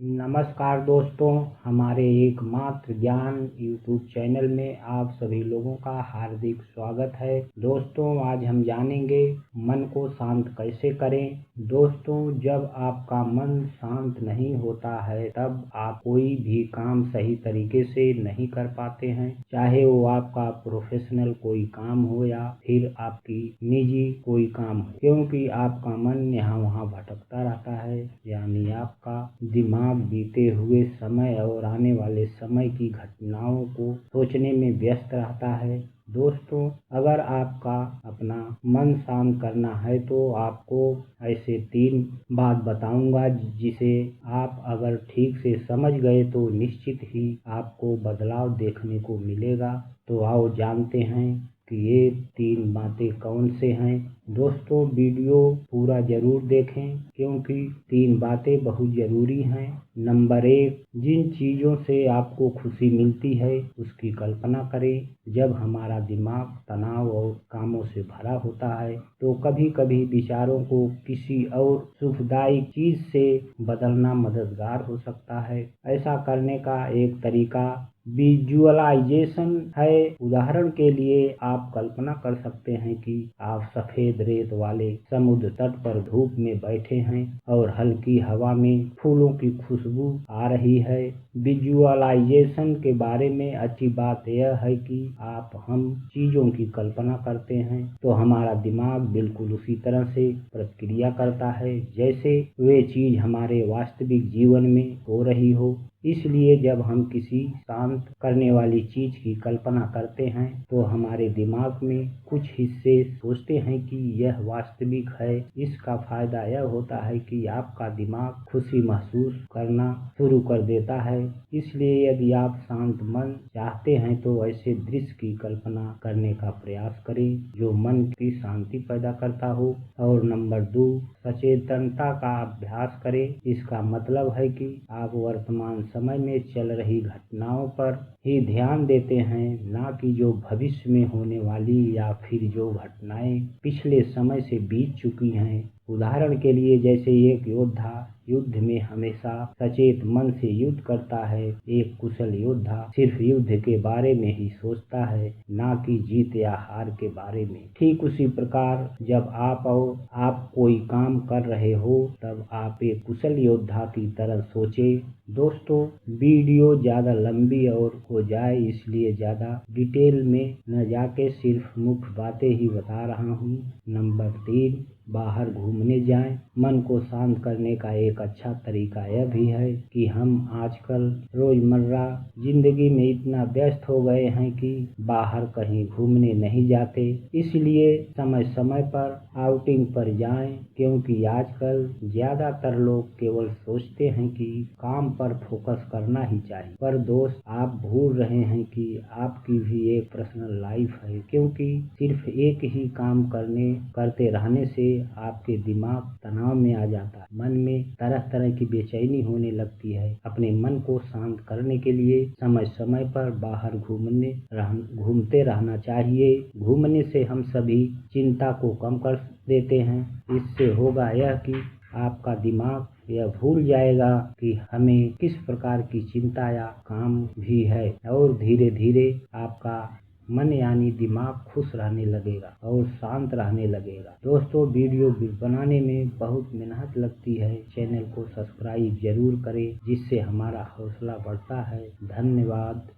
नमस्कार दोस्तों, हमारे एकमात्र ज्ञान यूट्यूब चैनल में आप सभी लोगों का हार्दिक स्वागत है। दोस्तों, आज हम जानेंगे मन को शांत कैसे करें। दोस्तों, जब आपका मन शांत नहीं होता है तब आप कोई भी काम सही तरीके से नहीं कर पाते हैं, चाहे वो आपका प्रोफेशनल कोई काम हो या फिर आपकी निजी कोई काम हो, क्योंकि आपका मन यहाँ वहाँ भटकता रहता है। यानी आपका दिमाग बीते हुए समय और आने वाले समय की घटनाओं को सोचने में व्यस्त रहता है। दोस्तों, अगर आपका अपना मन शांत करना है तो आपको ऐसे 3 बात बताऊंगा, जिसे आप अगर ठीक से समझ गए तो निश्चित ही आपको बदलाव देखने को मिलेगा। तो आओ जानते हैं कि ये 3 बातें कौन से हैं। दोस्तों, वीडियो पूरा जरूर देखें क्योंकि 3 बातें बहुत जरूरी हैं। नंबर 1, जिन चीज़ों से आपको खुशी मिलती है उसकी कल्पना करें। जब हमारा दिमाग तनाव और कामों से भरा होता है तो कभी कभी विचारों को किसी और सुखदायक चीज से बदलना मददगार हो सकता है। ऐसा करने का एक तरीका विजुअलाइजेशन है। उदाहरण के लिए आप कल्पना कर सकते हैं कि आप सफेद रेत वाले समुद्र तट पर धूप में बैठे हैं और हल्की हवा में फूलों की खुशबू आ रही है। विजुअलाइजेशन के बारे में अच्छी बात यह है कि हम चीजों की कल्पना करते हैं तो हमारा दिमाग बिल्कुल उसी तरह से प्रतिक्रिया करता है जैसे वे चीज हमारे वास्तविक जीवन में हो रही हो। इसलिए जब हम किसी शांत करने वाली चीज की कल्पना करते हैं तो हमारे दिमाग में कुछ हिस्से सोचते हैं कि यह वास्तविक है। इसका फायदा यह होता है कि आपका दिमाग खुशी महसूस करना शुरू कर देता है। इसलिए यदि आप शांत मन चाहते हैं तो ऐसे दृश्य की कल्पना करने का प्रयास करें जो मन की शांति पैदा करता हो। और नंबर 2, सचेतनता का अभ्यास करें। इसका मतलब है कि आप वर्तमान समय में चल रही घटनाओं पर ही ध्यान देते हैं, ना कि जो भविष्य में होने वाली या फिर जो घटनाएं पिछले समय से बीत चुकी हैं। उदाहरण के लिए, जैसे एक योद्धा युद्ध में हमेशा सचेत मन से युद्ध करता है। एक कुशल योद्धा सिर्फ युद्ध के बारे में ही सोचता है, ना कि जीत या हार के बारे में। ठीक उसी प्रकार जब आप कोई काम कर रहे हो तब आप एक कुशल योद्धा की तरह सोचे। दोस्तों, वीडियो ज्यादा लंबी और हो जाए इसलिए ज्यादा डिटेल में न जाके सिर्फ मुख्य बातें ही बता रहा हूँ। नंबर 3, बाहर घूमने जाएं। मन को शांत करने का एक अच्छा तरीका यह भी है कि हम आजकल रोजमर्रा जिंदगी में इतना व्यस्त हो गए हैं कि बाहर कहीं घूमने नहीं जाते। इसलिए समय समय पर आउटिंग पर जाएं, क्योंकि आजकल ज्यादातर लोग केवल सोचते हैं कि काम पर फोकस करना ही चाहिए। पर दोस्त, आप भूल रहे हैं कि आपकी भी एक पर्सनल लाइफ है, क्योंकि सिर्फ एक ही काम करते रहने से आपके दिमाग तनाव में आ जाता है। मन में तरह तरह की बेचैनी होने लगती है। अपने मन को शांत करने के लिए समय समय पर बाहर घूमते रहना चाहिए। घूमने से हम सभी चिंता को कम कर देते हैं। इससे होगा यह कि आपका दिमाग यह भूल जाएगा कि हमें किस प्रकार की चिंता या काम भी है, और धीरे धीरे आपका मन यानी दिमाग खुश रहने लगेगा और शांत रहने लगेगा। दोस्तों, वीडियो बनाने में बहुत मेहनत लगती है। चैनल को सब्सक्राइब जरूर करें, जिससे हमारा हौसला बढ़ता है। धन्यवाद।